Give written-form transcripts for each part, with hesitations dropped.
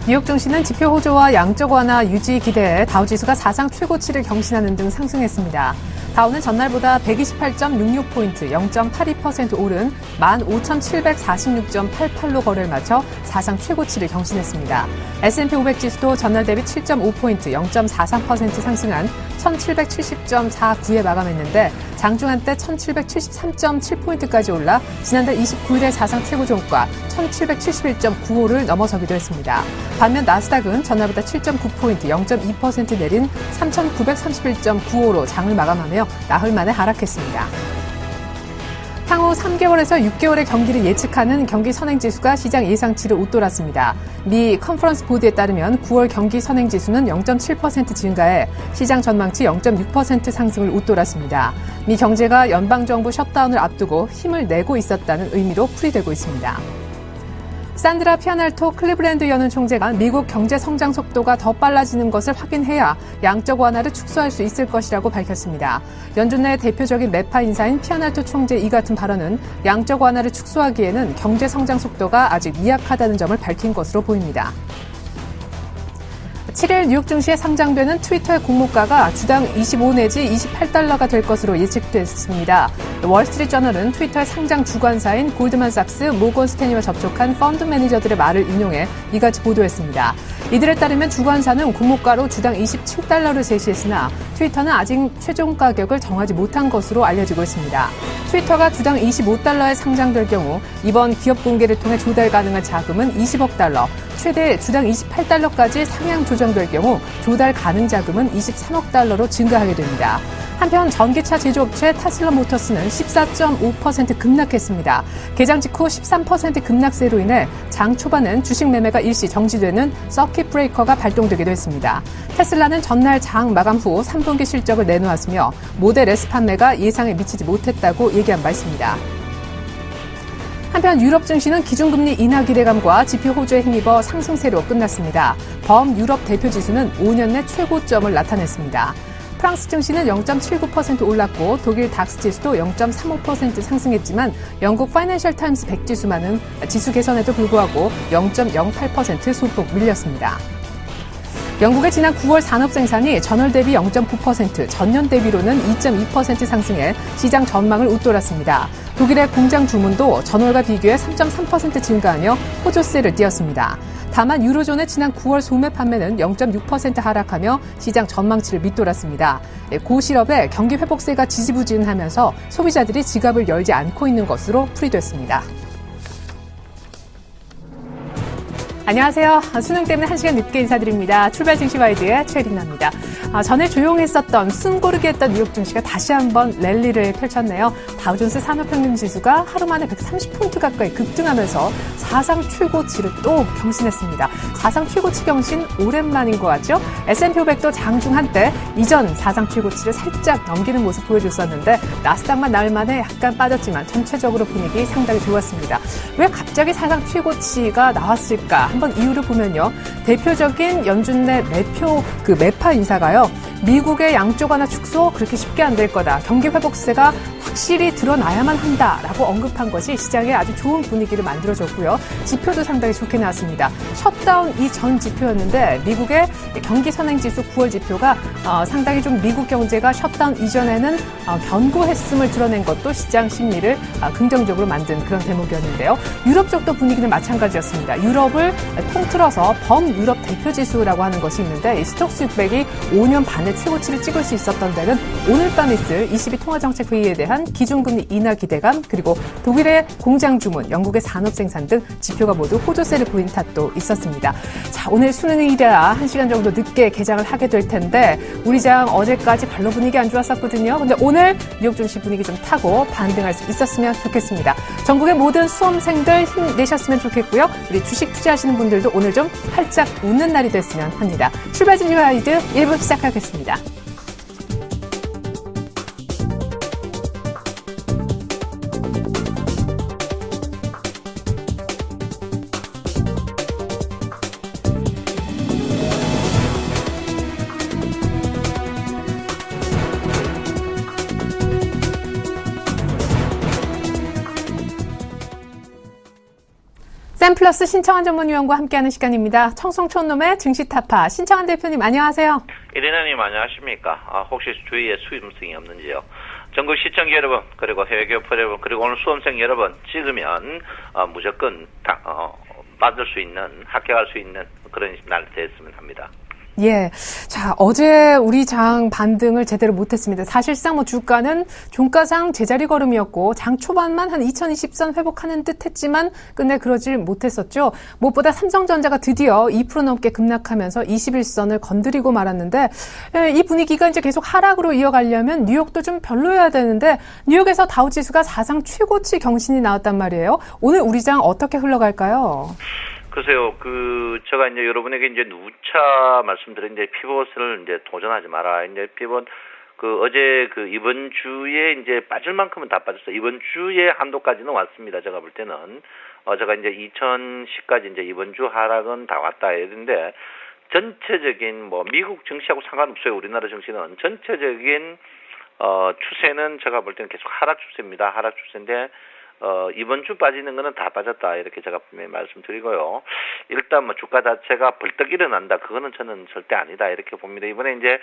미국 증시는 지표 호조와 양적 완화 유지 기대에 다우지수가 사상 최고치를 경신하는 등 상승했습니다. 다우는 전날보다 128.66포인트, 0.82% 오른 15,746.88로 거래를 마쳐 사상 최고치를 경신했습니다. S&P 500 지수도 전날 대비 7.5포인트, 0.43% 상승한 1,770.49에 마감했는데 장중 한때 1,773.7포인트까지 올라 지난달 29일의 사상 최고 종가 1,771.95를 넘어서기도 했습니다. 반면 나스닥은 전날보다 7.9포인트, 0.2% 내린 3,931.95로 장을 마감하며 나흘 만에 하락했습니다. 향후 3개월에서 6개월의 경기를 예측하는 경기 선행지수가 시장 예상치를 웃돌았습니다. 미 컨퍼런스 보드에 따르면 9월 경기 선행지수는 0.7% 증가해 시장 전망치 0.6% 상승을 웃돌았습니다. 미 경제가 연방정부 셧다운을 앞두고 힘을 내고 있었다는 의미로 풀이되고 있습니다. 산드라 피아날토 클리브랜드 연은 총재가 미국 경제 성장 속도가 더 빨라지는 것을 확인해야 양적 완화를 축소할 수 있을 것이라고 밝혔습니다. 연준 내 대표적인 매파 인사인 피아날토 총재 이 같은 발언은 양적 완화를 축소하기에는 경제 성장 속도가 아직 미약하다는 점을 밝힌 것으로 보입니다. 7일 뉴욕 증시에 상장되는 트위터의 공모가가 주당 25 내지 28달러가 될 것으로 예측됐습니다. 월스트리트저널은 트위터의 상장 주관사인 골드만삭스, 모건 스탠리와 접촉한 펀드 매니저들의 말을 인용해 이같이 보도했습니다. 이들에 따르면 주관사는 공모가로 주당 27달러를 제시했으나 트위터는 아직 최종 가격을 정하지 못한 것으로 알려지고 있습니다. 트위터가 주당 25달러에 상장될 경우 이번 기업 공개를 통해 조달 가능한 자금은 20억 달러, 최대 주당 28달러까지 상향 조정될 경우 조달 가능 자금은 23억 달러로 증가하게 됩니다. 한편 전기차 제조업체 타슬라 모터스는 14.5% 급락했습니다. 개장 직후 13% 급락세로 인해 장 초반엔 주식 매매가 일시 정지되는 서킷 브레이커가 발동되기도 했습니다. 테슬라는 전날 장 마감 후 3분기 실적을 내놓았으며 모델 S 판매가 예상에 미치지 못했다고 얘기한 바 있습니다. 한편 유럽 증시는 기준금리 인하 기대감과 지표 호조에 힘입어 상승세로 끝났습니다. 범유럽 대표지수는 5년 내 최고점을 나타냈습니다. 프랑스 증시는 0.79% 올랐고 독일 닥스 지수도 0.35% 상승했지만 영국 파이낸셜 타임스 100 지수만은 지수 개선에도 불구하고 0.08% 소폭 밀렸습니다. 영국의 지난 9월 산업 생산이 전월 대비 0.9%, 전년 대비로는 2.2% 상승해 시장 전망을 웃돌았습니다. 독일의 공장 주문도 전월과 비교해 3.3% 증가하며 호조세를 띄었습니다. 다만 유로존의 지난 9월 소매 판매는 0.6% 하락하며 시장 전망치를 밑돌았습니다. 고실업에 경기 회복세가 지지부진하면서 소비자들이 지갑을 열지 않고 있는 것으로 풀이됐습니다. 안녕하세요. 수능 때문에 1시간 늦게 인사드립니다. 출발 증시 와이드의 최린나입니다. 전에 조용했었던 숨 고르게 했던 뉴욕 증시가 다시 한번 랠리를 펼쳤네요. 다우존스 산업평균지수가 하루 만에 130포인트 가까이 급등하면서 사상 최고치를 또 경신했습니다. 사상 최고치 경신 오랜만인 것 같죠? S&P 500도 장중 한때 이전 사상 최고치를 살짝 넘기는 모습 보여줬었는데 나스닥만 나흘 만에 약간 빠졌지만 전체적으로 분위기 상당히 좋았습니다. 왜 갑자기 사상 최고치가 나왔을까? 한번 이유를 보면요. 대표적인 연준 내 매파 인사가요. 미국의 양적 완화 축소 그렇게 쉽게 안 될 거다. 경기 회복세가 확실히 드러나야만 한다라고 언급한 것이 시장에 아주 좋은 분위기를 만들어줬고요. 지표도 상당히 좋게 나왔습니다. 셧다운 이전 지표였는데 미국의 경기 선행지수 9월 지표가 상당히 좀 미국 경제가 셧다운 이전에는 견고했음을 드러낸 것도 시장 심리를 긍정적으로 만든 그런 대목이었는데요. 유럽 쪽도 분위기는 마찬가지였습니다. 유럽을 통틀어서 범유럽 대표지수라고 하는 것이 있는데 이 스톡스 600이 5년 반의 최고치를 찍을 수 있었던 데는 오늘 밤 있을 22 통화정책회의에 대한 기준금리 인하 기대감 그리고 독일의 공장 주문, 영국의 산업 생산 등 지표가 모두 호조세를 보인 탓도 있었습니다. 자, 오늘 수능일이라 1시간 정도 늦게 개장을 하게 될 텐데 우리 장 어제까지 별로 분위기 안 좋았었거든요. 근데 오늘 뉴욕 증시 분위기 좀 타고 반등할 수 있었으면 좋겠습니다. 전국의 모든 수험생들 힘내셨으면 좋겠고요. 우리 주식 투자하시는 분들도 오늘 좀 활짝 웃는 날이 됐으면 합니다. 출발 증시 가이드 1부 시작하겠습니다. 샘플러스 신청한 전문위원과 함께하는 시간입니다. 청송촌놈의 증시타파 신청한 대표님 안녕하세요. 이리나님 안녕하십니까? 혹시 주위에 수임생이 없는지요? 전국 시청자 여러분, 그리고 해외 교포 여러분, 그리고 오늘 수험생 여러분 찍으면 무조건 받을 수 있는, 합격할 수 있는 그런 날 됐으면 합니다. 예. 자, 어제 우리 장 반등을 제대로 못했습니다. 사실상 주가는 종가상 제자리 걸음이었고, 장 초반만 한 2020선 회복하는 듯 했지만, 끝내 그러질 못했었죠. 무엇보다 삼성전자가 드디어 2% 넘게 급락하면서 21선을 건드리고 말았는데, 이 분위기가 이제 계속 하락으로 이어가려면 뉴욕도 좀 별로여야 되는데, 뉴욕에서 다우지수가 사상 최고치 경신이 나왔단 말이에요. 오늘 우리 장 어떻게 흘러갈까요? 글쎄요, 제가 이제 여러분에게 이제 누차 말씀드린 피벗을 이제 도전하지 마라. 이제 피벗, 어제 이번 주에 이제 빠질 만큼은 다 빠졌어요. 이번 주에 한도까지는 왔습니다. 제가 볼 때는. 제가 이제 2010까지 이제 이번 주 하락은 다 왔다 했는데, 전체적인 미국 증시하고 상관없어요. 우리나라 증시는. 전체적인, 추세는 제가 볼 때는 계속 하락 추세입니다. 하락 추세인데, 이번 주 빠지는 거는 다 빠졌다. 이렇게 제가 분명히 말씀드리고요. 일단 주가 자체가 벌떡 일어난다. 그거는 저는 절대 아니다. 이렇게 봅니다. 이번에 이제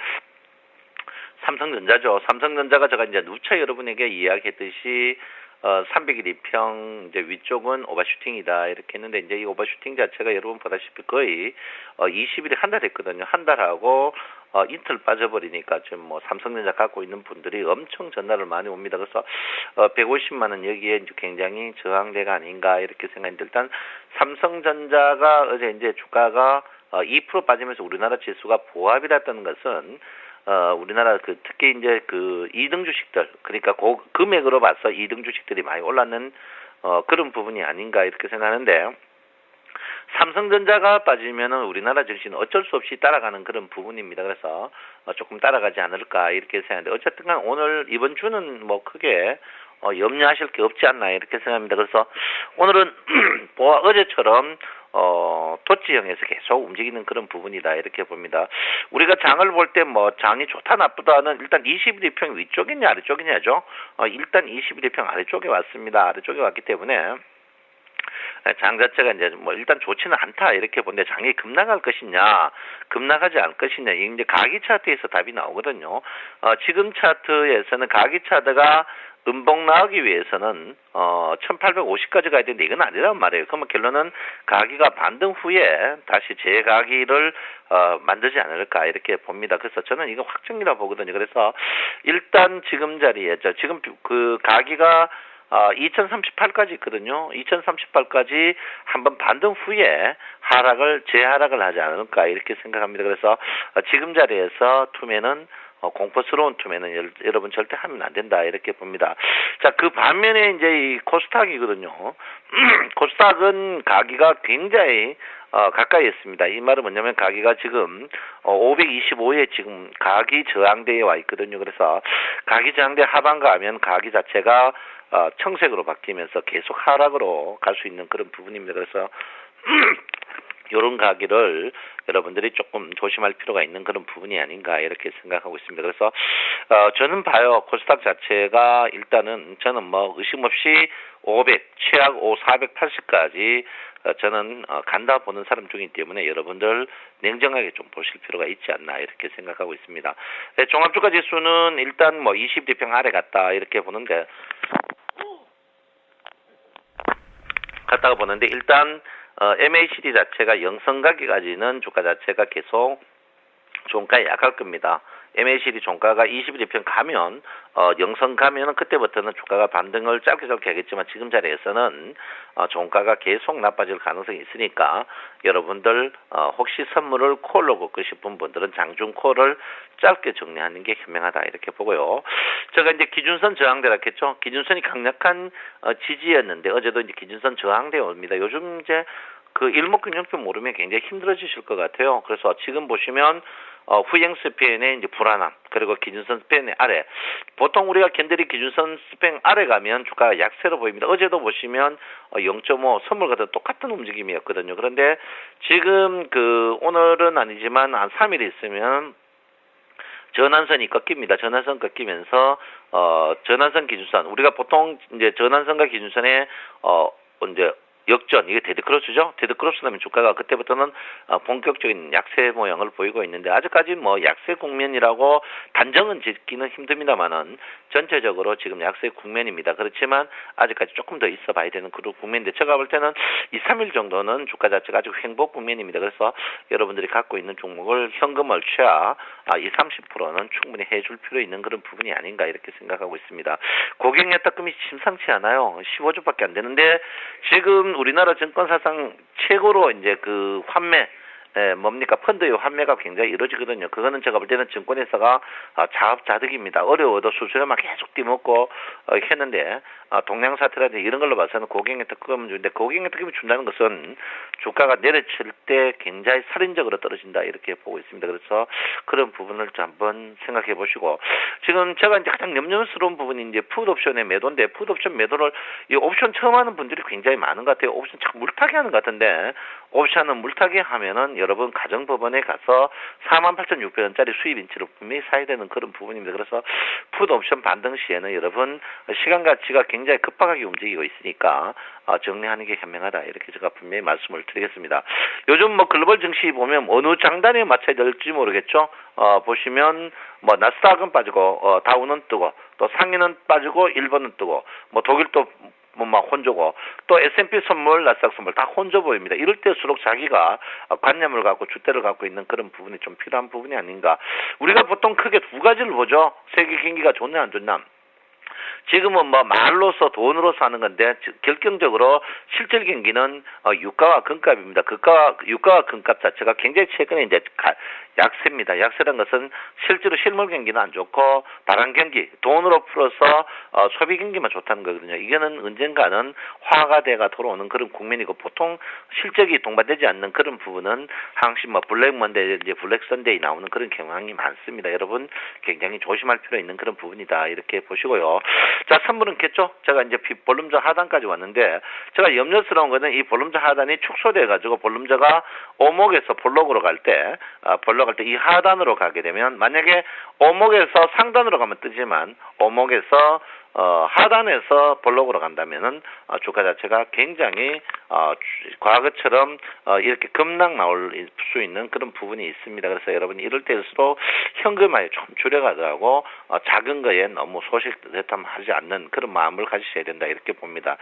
삼성전자죠. 삼성전자가 제가 이제 누차 여러분에게 이야기했듯이 300일 이평 이제 위쪽은 오버슈팅이다 이렇게 했는데 이제 이 오버슈팅 자체가 여러분 보다시피 거의 20일이 한 달 됐거든요. 한 달하고 이틀 빠져버리니까 지금 삼성전자 갖고 있는 분들이 엄청 전화를 많이 옵니다. 그래서 150만 원 여기에 이제 굉장히 저항대가 아닌가 이렇게 생각했는데 일단 삼성전자가 어제 이제 주가가 2% 빠지면서 우리나라 지수가 보합이랐다는 것은 우리나라 특히 이제 2등 주식들, 그러니까 금액으로 봐서 2등 주식들이 많이 올랐는, 그런 부분이 아닌가 이렇게 생각하는데, 삼성전자가 빠지면은 우리나라 증시는 어쩔 수 없이 따라가는 그런 부분입니다. 그래서 조금 따라가지 않을까 이렇게 생각하는데, 어쨌든 간 오늘, 이번 주는 크게, 염려하실 게 없지 않나 이렇게 생각합니다. 그래서 오늘은 어제처럼 도치형에서 계속 움직이는 그런 부분이다 이렇게 봅니다. 우리가 장을 볼 때 장이 좋다 나쁘다는 일단 21일평 위쪽이냐 아래쪽이냐죠. 일단 21일평 아래쪽에 왔습니다. 아래쪽에 왔기 때문에 장 자체가 이제 일단 좋지는 않다 이렇게 보는데 장이 급락할 것이냐 급락하지 않을 것이냐 이제 가기 차트에서 답이 나오거든요. 지금 차트에서는 가기 차트가 음봉 나오기 위해서는 1850까지 가야 되는데 이건 아니란 말이에요. 그러면 결론은 가기가 반등 후에 다시 재가기를 만들지 않을까 이렇게 봅니다. 그래서 저는 이거 확정이라 보거든요. 그래서 일단 지금 자리에 지금 가기가 2038까지 있거든요. 2038까지 한번 반등 후에 재하락을 하지 않을까 이렇게 생각합니다. 그래서 지금 자리에서 투매는 공포스러운 투매는 여러분 절대 하면 안 된다 이렇게 봅니다. 자, 그 반면에 이제 이 코스닥이거든요. 코스닥은 가기가 굉장히 가까이 있습니다. 이 말은 뭐냐면 가기가 지금 525에 지금 가기 저항대에 와 있거든요. 그래서 가기 저항대 하반가 하면 가기 자체가 청색으로 바뀌면서 계속 하락으로 갈 수 있는 그런 부분입니다. 그래서 이런 가기를 여러분들이 조금 조심할 필요가 있는 그런 부분이 아닌가 이렇게 생각하고 있습니다. 그래서 저는 봐요. 코스닥 자체가 일단은 저는 의심 없이 500, 최악 480까지 저는 간다 보는 사람 중이기 때문에 여러분들 냉정하게 좀 보실 필요가 있지 않나 이렇게 생각하고 있습니다. 네, 종합주가 지수는 일단 20대평 아래 갔다 이렇게 보는데 일단 MACD 자체가 영선가기까지는 주가 자체가 계속 종가에 약할 겁니다. MACD 종가가 21일평 가면 영선 가면은 그때부터는 주가가 반등을 짧게 하겠지만 지금 자리에서는 종가가 계속 나빠질 가능성이 있으니까 여러분들 혹시 선물을 콜로 걷고 싶은 분들은 장중콜을 짧게 정리하는 게 현명하다 이렇게 보고요. 제가 이제 기준선 저항대라 했죠. 기준선이 강력한 지지였는데 어제도 이제 기준선 저항대 옵니다. 요즘 이제 일목균형표 모르면 굉장히 힘들어지실 것 같아요. 그래서 지금 보시면 후행 스팬의 이제 불안함, 그리고 기준선 스팬의 아래. 보통 우리가 견들이 기준선 스팬 아래 가면 주가가 약세로 보입니다. 어제도 보시면 0.5 선물과 똑같은 움직임이었거든요. 그런데 지금 오늘은 아니지만 한 3일 있으면 전환선이 꺾입니다. 전환선 꺾이면서 전환선 기준선 우리가 보통 이제 전환선과 기준선에 이제 역전, 이게 데드크로스죠. 데드크로스라면 주가가 그때부터는 본격적인 약세 모양을 보이고 있는데 아직까지 뭐 약세 국면이라고 단정은 짓기는 힘듭니다만은 전체적으로 지금 약세 국면입니다. 그렇지만 아직까지 조금 더 있어봐야 되는 그런 국면인데 제가 볼 때는 2, 3일 정도는 주가 자체가 아직 횡보 국면입니다. 그래서 여러분들이 갖고 있는 종목을 현금을 취하 20, 30%는 충분히 해줄 필요 있는 그런 부분이 아닌가 이렇게 생각하고 있습니다. 고객여탁금이 심상치 않아요. 15주밖에 안 되는데 지금 우리나라 증권사상 최고로 이제 그 환매 뭡니까 펀드의 환매가 굉장히 이루어지거든요. 그거는 제가 볼 때는 증권회사가 자업자득입니다. 어려워도 수수료만 계속 띠먹고 했는데 동양사태라든지 이런 걸로 봐서는 고객여탁금을 주는데 고객여탁금을 준다는 것은 주가가 내려칠 때 굉장히 살인적으로 떨어진다 이렇게 보고 있습니다. 그래서 그런 부분을 좀 한번 생각해 보시고 지금 제가 이제 가장 염려스러운 부분이 이제 풋옵션의 매도인데 풋옵션 매도를 이 옵션 처음 하는 분들이 굉장히 많은 것 같아요. 옵션 참 물타기 하는 것 같은데 옵션은 물타기 하면은 여러분 가정법원에 가서 48,600원짜리 수입 인치를 분명히 사야 되는 그런 부분입니다. 그래서 풋옵션 반등 시에는 여러분 시간 가치가 굉장히 급박하게 움직이고 있으니까 정리하는 게 현명하다 이렇게 제가 분명히 말씀을 드리겠습니다. 요즘 뭐 글로벌 증시 보면 어느 장단에 맞춰야 될지 모르겠죠. 보시면 뭐 나스닥은 빠지고 다우는 뜨고 또 상위는 빠지고 일본은 뜨고 뭐 독일도 막 혼조고 또 S&P 선물, 나스닥 선물 다 혼조 보입니다. 이럴 때일수록 자기가 관념을 갖고 주대를 갖고 있는 그런 부분이 좀 필요한 부분이 아닌가. 우리가 보통 크게 두 가지를 보죠. 세계 경기가 좋냐 안 좋냐. 지금은 뭐 말로서 돈으로서 하는 건데 결정적으로 실질 경기는 유가와 금값입니다. 유가와 금값 자체가 굉장히 최근에 이제 약세입니다. 약세라는 것은 실제로 실물 경기는 안 좋고 다른 경기, 돈으로 풀어서 소비 경기만 좋다는 거거든요. 이거는 언젠가는 화가대가 돌아오는 그런 국면이고 보통 실적이 동반되지 않는 그런 부분은 항상 뭐 블랙 먼데이, 이제 블랙 선데이 나오는 그런 경향이 많습니다. 여러분 굉장히 조심할 필요 있는 그런 부분이다 이렇게 보시고요. 자, 선물은 겠죠? 제가 이제 볼륨저 하단까지 왔는데 제가 염려스러운 거는 이 볼륨저 하단이 축소돼 가지고 볼륨저가 오목에서 볼록으로 갈 때 이 하단으로 가게 되면 만약에 오목에서 상단으로 가면 뜨지만 오목에서 하단에서 볼록으로 간다면은 주가 자체가 굉장히 과거처럼 이렇게 급락 나올 수 있는 그런 부분이 있습니다. 그래서 여러분이 이럴 때일수록 현금화에 좀 줄여가더라고 작은 거에 너무 소식대탐하지 않는 그런 마음을 가지셔야 된다 이렇게 봅니다.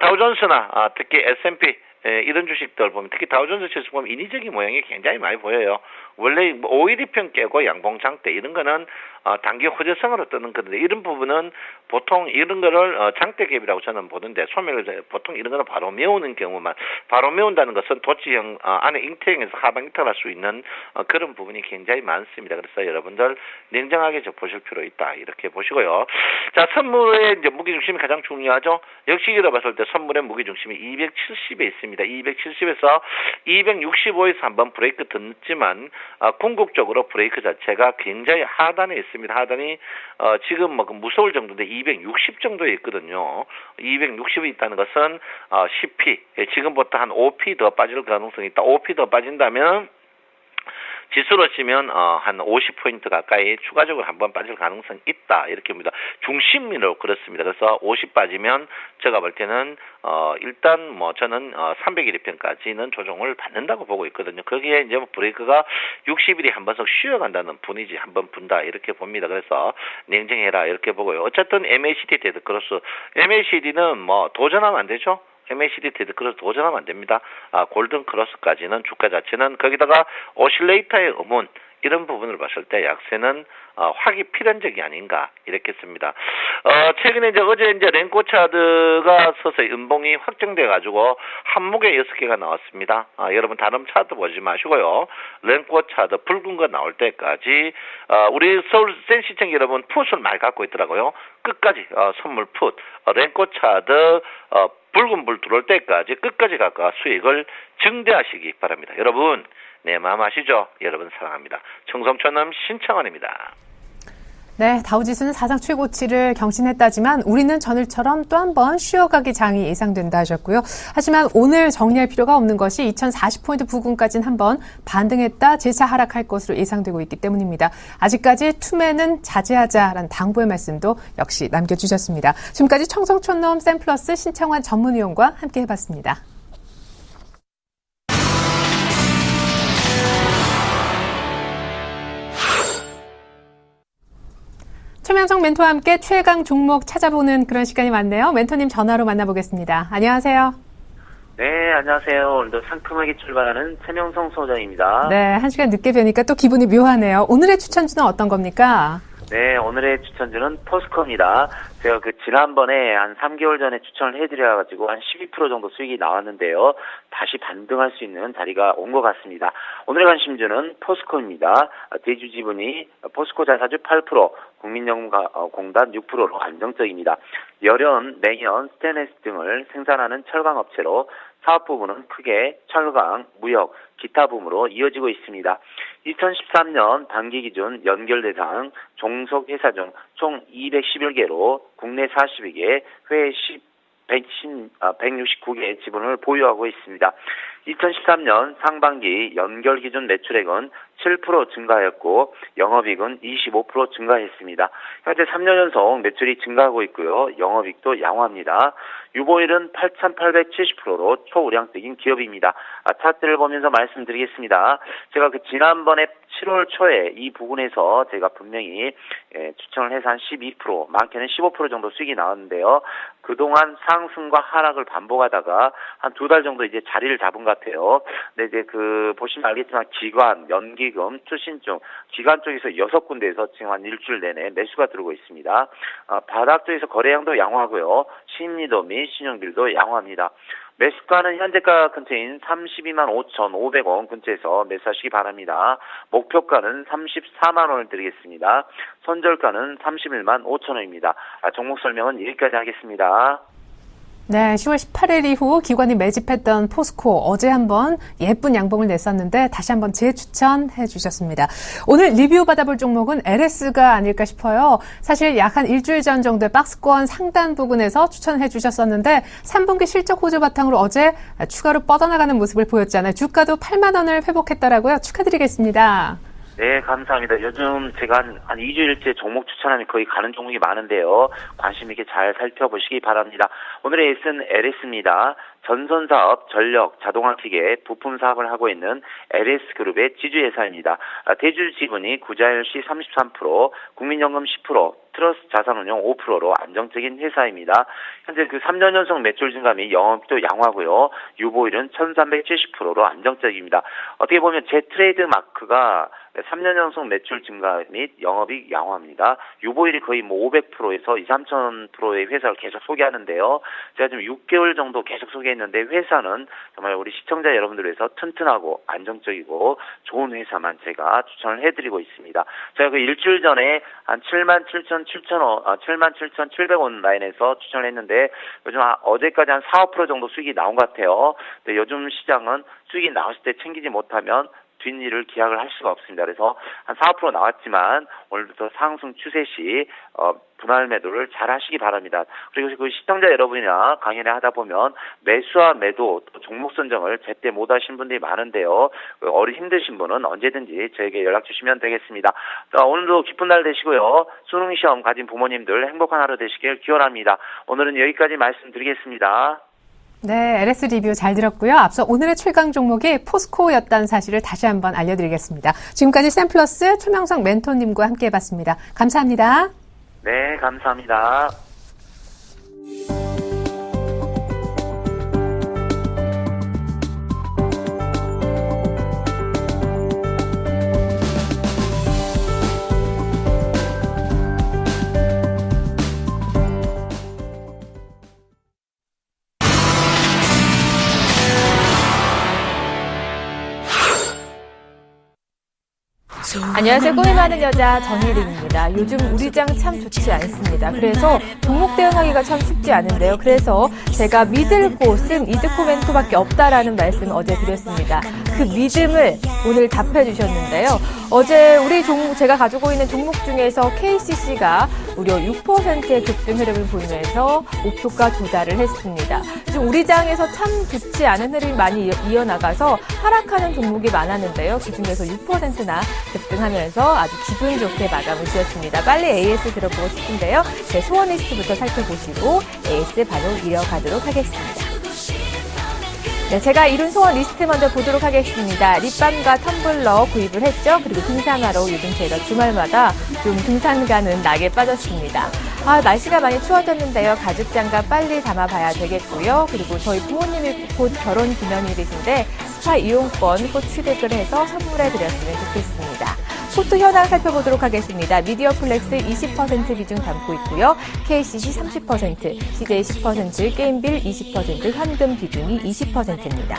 다우존스나 특히 S&P 이런 주식들 보면 특히 다우존스 지수 보면 인위적인 모양이 굉장히 많이 보여요. 원래 5일2편 깨고 양봉장대 이런 거는 단기 호재성으로 뜨는 건데 이런 부분은 보통 이런 거를 장대 갭이라고 저는 보는데 소매를 보통 이런 거는 바로 메우는 경우만 바로 메운다는 것은 도치형 안에 잉태형에서 하방 이탈할 수 있는 그런 부분이 굉장히 많습니다. 그래서 여러분들 냉정하게 보실 필요 있다 이렇게 보시고요. 자, 선물의 이제 무게 중심이 가장 중요하죠. 역시 이로 봤을 때 선물의 무게 중심이 270에 있습니다. 270에서 265에서 한번 브레이크 듣지만 궁극적으로 브레이크 자체가 굉장히 하단에 있습니다. 하단이 지금 뭐 무서울 정도인데 260 정도에 있거든요. 260이 있다는 것은 10p 지금부터 한 5p 더 빠질 가능성이 있다. 5p 더 빠진다면 지수로 치면 한 50포인트 가까이 추가적으로 한번 빠질 가능성이 있다 이렇게 봅니다. 중심으로 그렇습니다. 그래서 50 빠지면 제가 볼 때는 일단 뭐 저는 301일편까지는 조정을 받는다고 보고 있거든요. 거기에 이제 브레이크가 60일이 한 번씩 쉬어간다는 분이지 한번 분다 이렇게 봅니다. 그래서 냉정해라 이렇게 보고요. 어쨌든 MACD 데드크로스 MACD는 뭐 도전하면 안 되죠. MACD 데드크로스 도전하면 안 됩니다. 골든 크로스까지는 주가 자체는 거기다가 오실레이터의 음운 이런 부분을 봤을 때 약세는 확이 필연적이 아닌가 이렇게 씁니다. 최근에 어제 랭코차드가 서서히 음봉이 확정돼 가지고 한목에 6개가 나왔습니다. 여러분 다른 차트 보지 마시고요. 랭코차드 붉은 거 나올 때까지 우리 서울 센시청 여러분 풋을 많이 갖고 있더라고요. 끝까지 선물 풋 랭코차드 붉은 불 들어올 때까지 끝까지 갖고 수익을 증대하시기 바랍니다. 여러분 내 마음 아시죠? 여러분 사랑합니다. 청송천남 신창원입니다. 네, 다우지수는 사상 최고치를 경신했다지만 우리는 전일처럼 또 한 번 쉬어가기 장이 예상된다 하셨고요. 하지만 오늘 정리할 필요가 없는 것이 2040포인트 부근까지는 한번 반등했다 재차 하락할 것으로 예상되고 있기 때문입니다. 아직까지 투매는 자제하자라는 당부의 말씀도 역시 남겨주셨습니다. 지금까지 청성촌놈 샘플러스 신청환 전문위원과 함께 해봤습니다. 최명정 멘토와 함께 최강 종목 찾아보는 그런 시간이 왔네요. 멘토님 전화로 만나보겠습니다. 안녕하세요. 네, 안녕하세요. 오늘도 상큼하게 출발하는 최명성 소장입니다. 네, 1시간 늦게 뵈니까 또 기분이 묘하네요. 오늘의 추천주는 어떤 겁니까? 네, 오늘의 추천주는 포스코입니다. 제가 지난번에 한 3개월 전에 추천을 해드려가지고 한 12% 정도 수익이 나왔는데요. 다시 반등할 수 있는 자리가 온 것 같습니다. 오늘의 관심주는 포스코입니다. 대주 지분이 포스코 자사주 8%, 국민연금공단 6%로 안정적입니다. 열연, 냉연, 스테인리스 등을 생산하는 철강업체로 사업 부분은 크게 철강, 무역, 기타 부문으로 이어지고 있습니다. 2013년 반기 기준 연결 대상 종속 회사 중 총 211개로 국내 42개, 해외 169개의 지분을 보유하고 있습니다. 2013년 상반기 연결 기준 매출액은 7% 증가했고 영업이익은 25% 증가했습니다. 현재 3년 연속 매출이 증가하고 있고요. 영업이익도 양호합니다. 유보율은 8,870%로 초우량적인 기업입니다. 차트를 보면서 말씀드리겠습니다. 제가 지난번에 7월 초에 이 부분에서 제가 분명히 추천을 해서 한 12%, 많게는 15% 정도 수익이 나왔는데요. 그동안 상승과 하락을 반복하다가 한 2달 정도 이제 자리를 잡은 것 같아요. 근데 이제 보시면 알겠지만 기관, 연기금, 추신중, 기관 쪽에서 6군데에서 지금 한 일주일 내내 매수가 들어오고 있습니다. 바닥 쪽에서 거래량도 양호하고요. 심리도 및 신용들도 양호합니다. 매수가는 현재가 근처인 32만 5,500원 근처에서 매수하시기 바랍니다. 목표가는 34만 원을 드리겠습니다. 손절가는 31만 5천 원입니다. 종목 설명은 여기까지 하겠습니다. 네, 10월 18일 이후 기관이 매집했던 포스코 어제 한번 예쁜 양봉을 냈었는데 다시 한번 재추천해 주셨습니다. 오늘 리뷰 받아볼 종목은 LS가 아닐까 싶어요. 사실 약 한 일주일 전 정도의 박스권 상단 부근에서 추천해 주셨었는데 3분기 실적 호조 바탕으로 어제 추가로 뻗어나가는 모습을 보였잖아요. 주가도 8만 원을 회복했더라고요. 축하드리겠습니다. 네, 감사합니다. 요즘 제가 한 2주일째 종목 추천하면 거의 가는 종목이 많은데요. 관심 있게 잘 살펴보시기 바랍니다. 오늘의 S는 LS입니다. 전선사업, 전력, 자동화기계, 부품 사업을 하고 있는 LS그룹의 지주회사입니다. 대주 지분이 구자일시 33%, 국민연금 10%, 트러스 자산운용 5%로 안정적인 회사입니다. 현재 3년 연속 매출 증가 및 영업도 양호하고요. 유보율은 1370%로 안정적입니다. 어떻게 보면 제 트레이드 마크가 3년 연속 매출 증가 및 영업이 양호합니다. 유보율이 거의 500%에서 2,3,000%의 회사를 계속 소개하는데요. 제가 지금 6개월 정도 계속 소개했는데 회사는 정말 우리 시청자 여러분들을 위해서 튼튼하고 안정적이고 좋은 회사만 제가 추천을 해드리고 있습니다. 제가 일주일 전에 한 77,700원 라인에서 추천을 했는데 요즘 어제까지 한 4~5% 정도 수익이 나온 것 같아요. 근데 요즘 시장은 수익이 나왔을 때 챙기지 못하면 뒷일을 기약을 할 수가 없습니다. 그래서 한 4% 나왔지만 오늘부터 상승 추세 시 분할 매도를 잘 하시기 바랍니다. 그리고 시청자 여러분이나 강연을 하다 보면 매수와 매도 또 종목 선정을 제때 못 하신 분들이 많은데요. 힘드신 분은 언제든지 저에게 연락 주시면 되겠습니다. 오늘도 기쁜 날 되시고요. 수능 시험 가진 부모님들 행복한 하루 되시길 기원합니다. 오늘은 여기까지 말씀드리겠습니다. 네, LS 리뷰 잘 들었고요. 앞서 오늘의 최강 종목이 포스코였다는 사실을 다시 한번 알려드리겠습니다. 지금까지 샘플러스 최명성 멘토님과 함께 해봤습니다. 감사합니다. 네, 감사합니다. 안녕하세요. 꿈이 많은 여자 정혜림입니다. 요즘 우리장 참 좋지 않습니다. 그래서 종목 대응하기가 참 쉽지 않은데요. 그래서 제가 믿을 곳은 이드코 멘토밖에 없다라는 말씀을 어제 드렸습니다. 그 믿음을 오늘 답해 주셨는데요. 어제 우리 제가 가지고 있는 종목 중에서 KCC가 무려 6%의 급등 흐름을 보이면서 목표가 도달을 했습니다. 지금 우리 장에서 참 좋지 않은 흐름이 많이 이어나가서 하락하는 종목이 많았는데요. 그중에서 6%나 급등하면서 아주 기분 좋게 마감을 지었습니다. 빨리 AS 들어보고 싶은데요. 제 소원 리스트부터 살펴보시고 AS 바로 이어가도록 하겠습니다. 네, 제가 이룬 소원 리스트 먼저 보도록 하겠습니다. 립밤과 텀블러 구입을 했죠. 그리고 등산하러 요즘 제가 주말마다 좀 등산 가는 낙에 빠졌습니다. 날씨가 많이 추워졌는데요. 가죽 장갑 빨리 담아봐야 되겠고요. 그리고 저희 부모님이 곧 결혼 기념일이신데 스파 이용권 곧 취득을 해서 선물해 드렸으면 좋겠습니다. 포트 현황 살펴보도록 하겠습니다. 미디어 플렉스 20% 비중 담고 있고요. KCC 30%, CJ 10%, 게임빌 20%, 현금 비중이 20%입니다.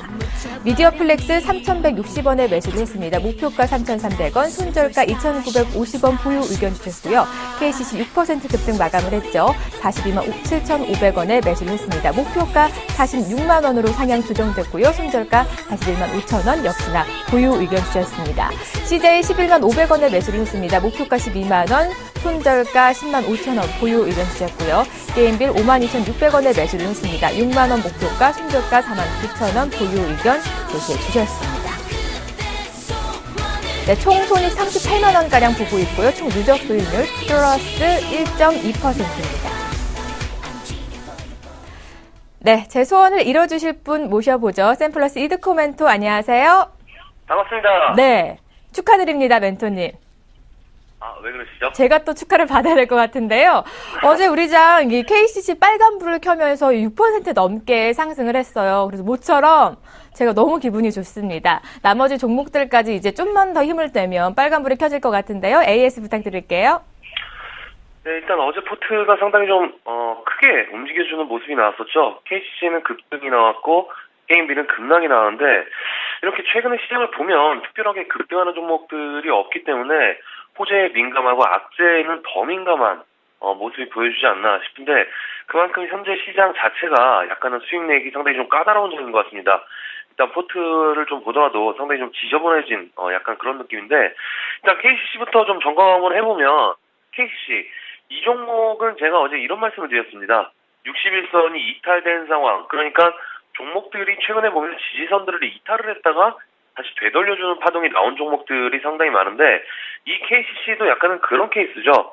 미디어 플렉스 3,160원에 매수를 했습니다. 목표가 3,300원, 손절가 2,950원 보유 의견 주셨고요. KCC 6% 급등 마감을 했죠. 42만 7,500원에 매수를 했습니다. 목표가 46만 원으로 상향 조정됐고요. 손절가 41만 5천 원 역시나 보유 의견 주셨습니다. CJ 11만 500원에 매수를 했습니다. 목표가 12만 원, 손절가 10만 5천 원 보유 의견 주셨고요. 게임빌 5만 2,600원에 매수를 했습니다. 6만 원 목표가, 손절가 4만 9천 원 보유 의견 제시해 주셨습니다. 네, 총 손익 38만 원가량 보고 있고요. 총 누적 수익률 플러스 1.2%입니다. 네, 제 소원을 이뤄주실 분 모셔보죠. 샘플러스 이드코 멘토 안녕하세요. 반갑습니다. 네, 축하드립니다, 멘토님. 왜 그러시죠? 제가 또 축하를 받아야 될 것 같은데요. 어제 우리 장 이 KCC 빨간불을 켜면서 6% 넘게 상승을 했어요. 그래서 모처럼 제가 너무 기분이 좋습니다. 나머지 종목들까지 이제 좀만 더 힘을 내면 빨간불이 켜질 것 같은데요. AS 부탁드릴게요. 네, 일단 어제 포트가 상당히 좀 크게 움직여주는 모습이 나왔었죠. KCC는 급등이 나왔고 게임비는 급락이 나왔는데 이렇게 최근에 시장을 보면 특별하게 급등하는 종목들이 없기 때문에 호재에 민감하고 악재에는 더 민감한 모습이 보여주지 않나 싶은데 그만큼 현재 시장 자체가 약간은 수익 내기 상당히 좀 까다로운 점인 것 같습니다. 일단 포트를 좀 보더라도 상당히 좀 지저분해진 약간 그런 느낌인데 일단 KCC부터 좀 점검을 해보면 KCC 이 종목은 제가 어제 이런 말씀을 드렸습니다. 61선이 이탈된 상황, 그러니까 종목들이 최근에 보면 지지선들을 이탈을 했다가 다시 되돌려주는 파동이 나온 종목들이 상당히 많은데 이 KCC도 약간은 그런 케이스죠.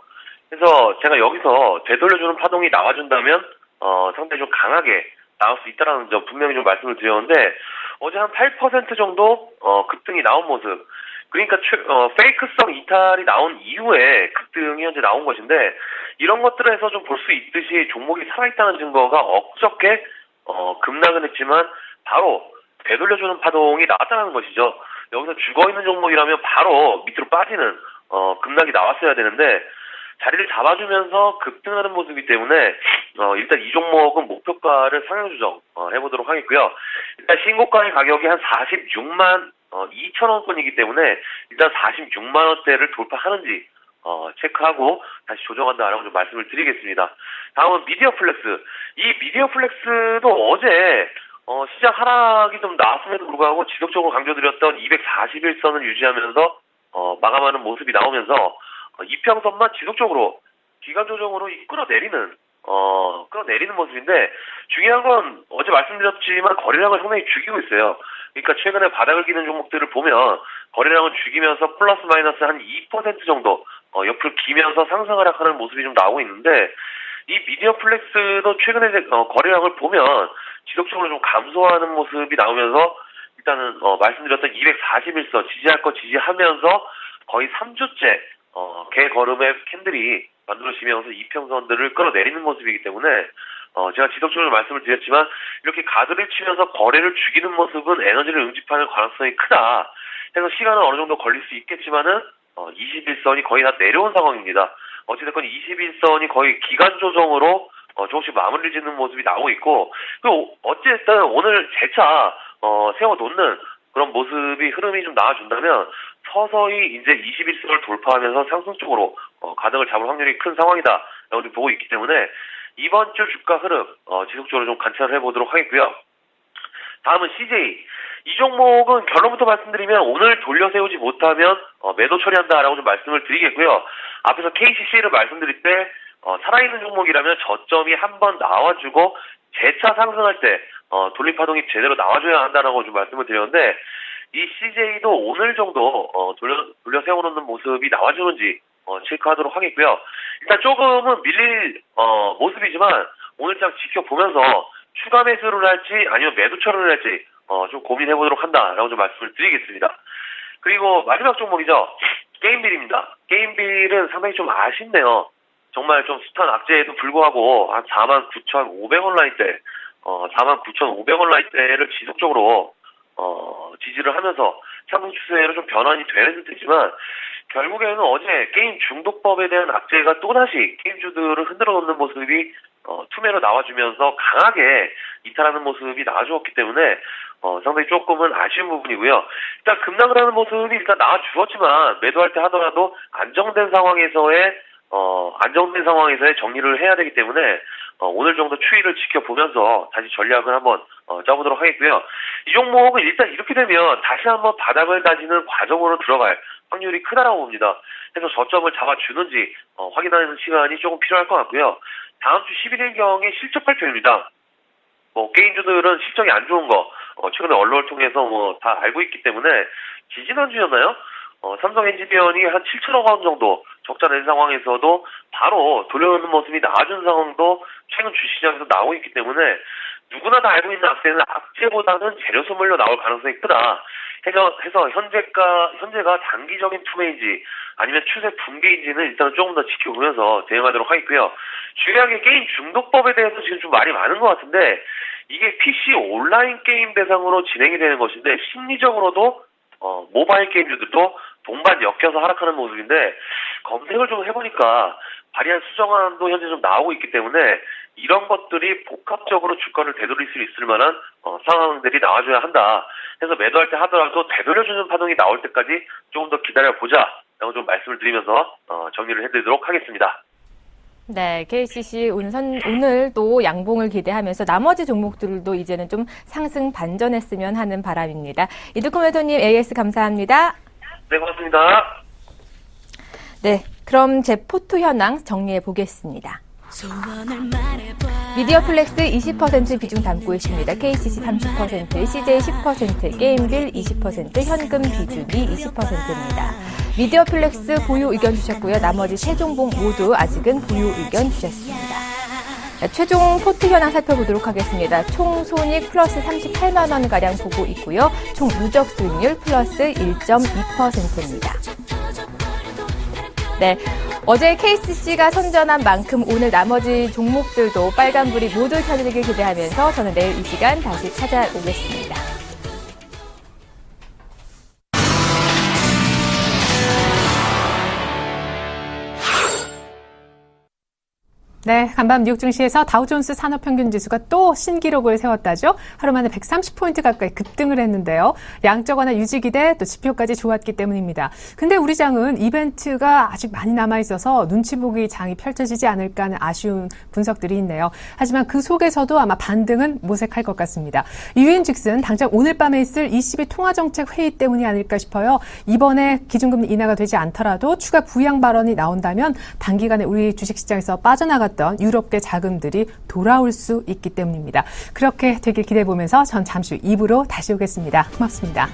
그래서 제가 여기서 되돌려주는 파동이 나와준다면 상당히 좀 강하게 나올 수 있다는 점 분명히 좀 말씀을 드렸는데 어제 한 8% 정도 급등이 나온 모습. 그러니까 페이크성 이탈이 나온 이후에 급등이 현재 나온 것인데 이런 것들에서 좀 볼 수 있듯이 종목이 살아있다는 증거가 엊그저께 급락은 했지만 바로 되돌려주는 파동이 나왔다는 것이죠. 여기서 죽어있는 종목이라면 바로 밑으로 빠지는 급락이 나왔어야 되는데 자리를 잡아주면서 급등하는 모습이기 때문에 일단 이 종목은 목표가를 상향 조정 해보도록 하겠고요. 일단 신고가의 가격이 한 46만 2천원권이기 때문에 일단 46만 원대를 돌파하는지 체크하고 다시 조정한다라고 좀 말씀을 드리겠습니다. 다음은 미디어 플렉스. 이 미디어 플렉스도 어제 시장 하락이 좀 나왔음에도 불구하고 지속적으로 강조드렸던 241선을 유지하면서 마감하는 모습이 나오면서 이평선만 지속적으로 기간 조정으로 끌어내리는 모습인데 중요한 건 어제 말씀드렸지만 거래량을 상당히 죽이고 있어요. 그러니까 최근에 바닥을 기는 종목들을 보면 거래량을 죽이면서 플러스 마이너스 한 2% 정도 옆을 기면서 상승을 하는 모습이 좀 나오고 있는데 이 미디어 플렉스도 최근에 거래량을 보면 지속적으로 좀 감소하는 모습이 나오면서 일단은 말씀드렸던 241선 지지할 거 지지하면서 거의 3주째 개걸음의 캔들이 만들어지면서 이평선들을 끌어내리는 모습이기 때문에 제가 지속적으로 말씀을 드렸지만 이렇게 가드를 치면서 거래를 죽이는 모습은 에너지를 응집하는 가능성이 크다. 그래서 시간은 어느 정도 걸릴 수 있겠지만은 21선이 거의 다 내려온 상황입니다. 어찌됐건 21선이 거의 기간 조정으로 조금씩 마무리 짓는 모습이 나오고 있고 그리고 어쨌든 오늘 재차 세워놓는 그런 모습이 흐름이 좀 나와준다면 서서히 이제 21선을 돌파하면서 상승 쪽으로 가닥을 잡을 확률이 큰 상황이다 라고 보고 있기 때문에 이번 주 주가 흐름 지속적으로 좀 관찰을 해보도록 하겠고요. 다음은 CJ. 이 종목은 결론부터 말씀드리면 오늘 돌려 세우지 못하면 매도 처리한다라고 좀 말씀을 드리겠고요. 앞에서 KCC를 말씀드릴 때 살아있는 종목이라면 저점이 한번 나와주고 재차 상승할 때 돌림파동이 제대로 나와줘야 한다라고 좀 말씀을 드렸는데 이 CJ도 오늘 정도 돌려 세워놓는 모습이 나와주는지 체크하도록 하겠고요. 일단 조금은 밀릴 모습이지만 오늘장 지켜보면서 추가 매수를 할지 아니면 매도 처리를 할지 좀 고민해보도록 한다라고 좀 말씀을 드리겠습니다. 그리고 마지막 종목이죠. 게임빌입니다. 게임빌은 상당히 좀 아쉽네요. 정말 좀 숱한 악재에도 불구하고 한 49,500원 라인대, 49,500원 라인대를 지속적으로 지지를 하면서 상승 추세로 좀 변환이 되는 듯했지만 결국에는 어제 게임 중독법에 대한 악재가 또다시 게임주들을 흔들어 놓는 모습이 투매로 나와주면서 강하게 이탈하는 모습이 나와주었기 때문에 상당히 조금은 아쉬운 부분이고요. 일단 급락을 하는 모습이 일단 나와주었지만 매도할 때 하더라도 안정된 상황에서의 정리를 해야 되기 때문에 오늘 정도 추이를 지켜보면서 다시 전략을 한번 짜보도록 하겠고요. 이 종목은 일단 이렇게 되면 다시 한번 바닥을 다지는 과정으로 들어갈 확률이 크다라고 봅니다. 그래서 저점을 잡아주는지 확인하는 시간이 조금 필요할 것 같고요. 다음 주 11일경에 실적 발표입니다. 게임주들은 실적이 안 좋은 거 최근에 언론을 통해서 다 알고 있기 때문에 지지난주였나요? 삼성 엔지니어링이 한 7천억 원 정도 적자 낸 상황에서도 바로 돌려놓는 모습이 나아진 상황도 최근 주시장에서 나오고 있기 때문에 누구나 다 알고 있는 악재는 악재보다는 재료 소멸로 나올 가능성이 크다. 해서 현재가 단기적인 투매인지 아니면 추세 붕괴인지는 일단은 조금 더 지켜보면서 대응하도록 하겠고요. 중요하게 게임 중독법에 대해서 지금 좀 말이 많은 것 같은데 이게 PC 온라인 게임 대상으로 진행이 되는 것인데 심리적으로도 모바일 게임주들도 동반 엮여서 하락하는 모습인데 검색을 좀 해보니까 발의한 수정안도 현재 좀 나오고 있기 때문에 이런 것들이 복합적으로 주가를 되돌릴 수 있을 만한 상황들이 나와줘야 한다. 그래서 매도할 때 하더라도 되돌려주는 파동이 나올 때까지 조금 더 기다려보자 라고 좀 말씀을 드리면서 정리를 해드리도록 하겠습니다. 네, KCC 오늘도 양봉을 기대하면서 나머지 종목들도 이제는 좀 상승 반전했으면 하는 바람입니다. 이두컴 회도님 AS 감사합니다. 네, 고맙습니다. 네, 그럼 제 포트 현황 정리해 보겠습니다. 미디어플렉스 20% 비중 담고 있습니다. KCC 30%, CJ 10%, 게임빌 20%, 현금 비중이 20%입니다. 미디어플렉스 보유 의견 주셨고요. 나머지 세 종목 모두 아직은 보유 의견 주셨습니다. 최종 포트 현황 살펴보도록 하겠습니다. 총 손익 플러스 38만 원가량 보고 있고요. 총 누적 수익률 플러스 1.2%입니다. 네, 어제 KCC가 선전한 만큼 오늘 나머지 종목들도 빨간불이 모두 켜지길 기대하면서 저는 내일 이 시간 다시 찾아오겠습니다. 네, 간밤 뉴욕 증시에서 다우존스 산업평균지수가 또 신기록을 세웠다죠. 하루 만에 130포인트 가까이 급등을 했는데요. 양적 완화 유지 기대 또 지표까지 좋았기 때문입니다. 근데 우리 장은 이벤트가 아직 많이 남아있어서 눈치 보기 장이 펼쳐지지 않을까 하는 아쉬운 분석들이 있네요. 하지만 그 속에서도 아마 반등은 모색할 것 같습니다. 이유인즉슨 당장 오늘 밤에 있을 ECB 통화정책 회의 때문이 아닐까 싶어요. 이번에 기준금리 인하가 되지 않더라도 추가 부양 발언이 나온다면 단기간에 우리 주식시장에서 빠져나갔던 유럽계 자금들이 돌아올 수 있기 때문입니다. 그렇게 되길 기대해보면서 전 잠시 후 2부로 다시 오겠습니다. 고맙습니다.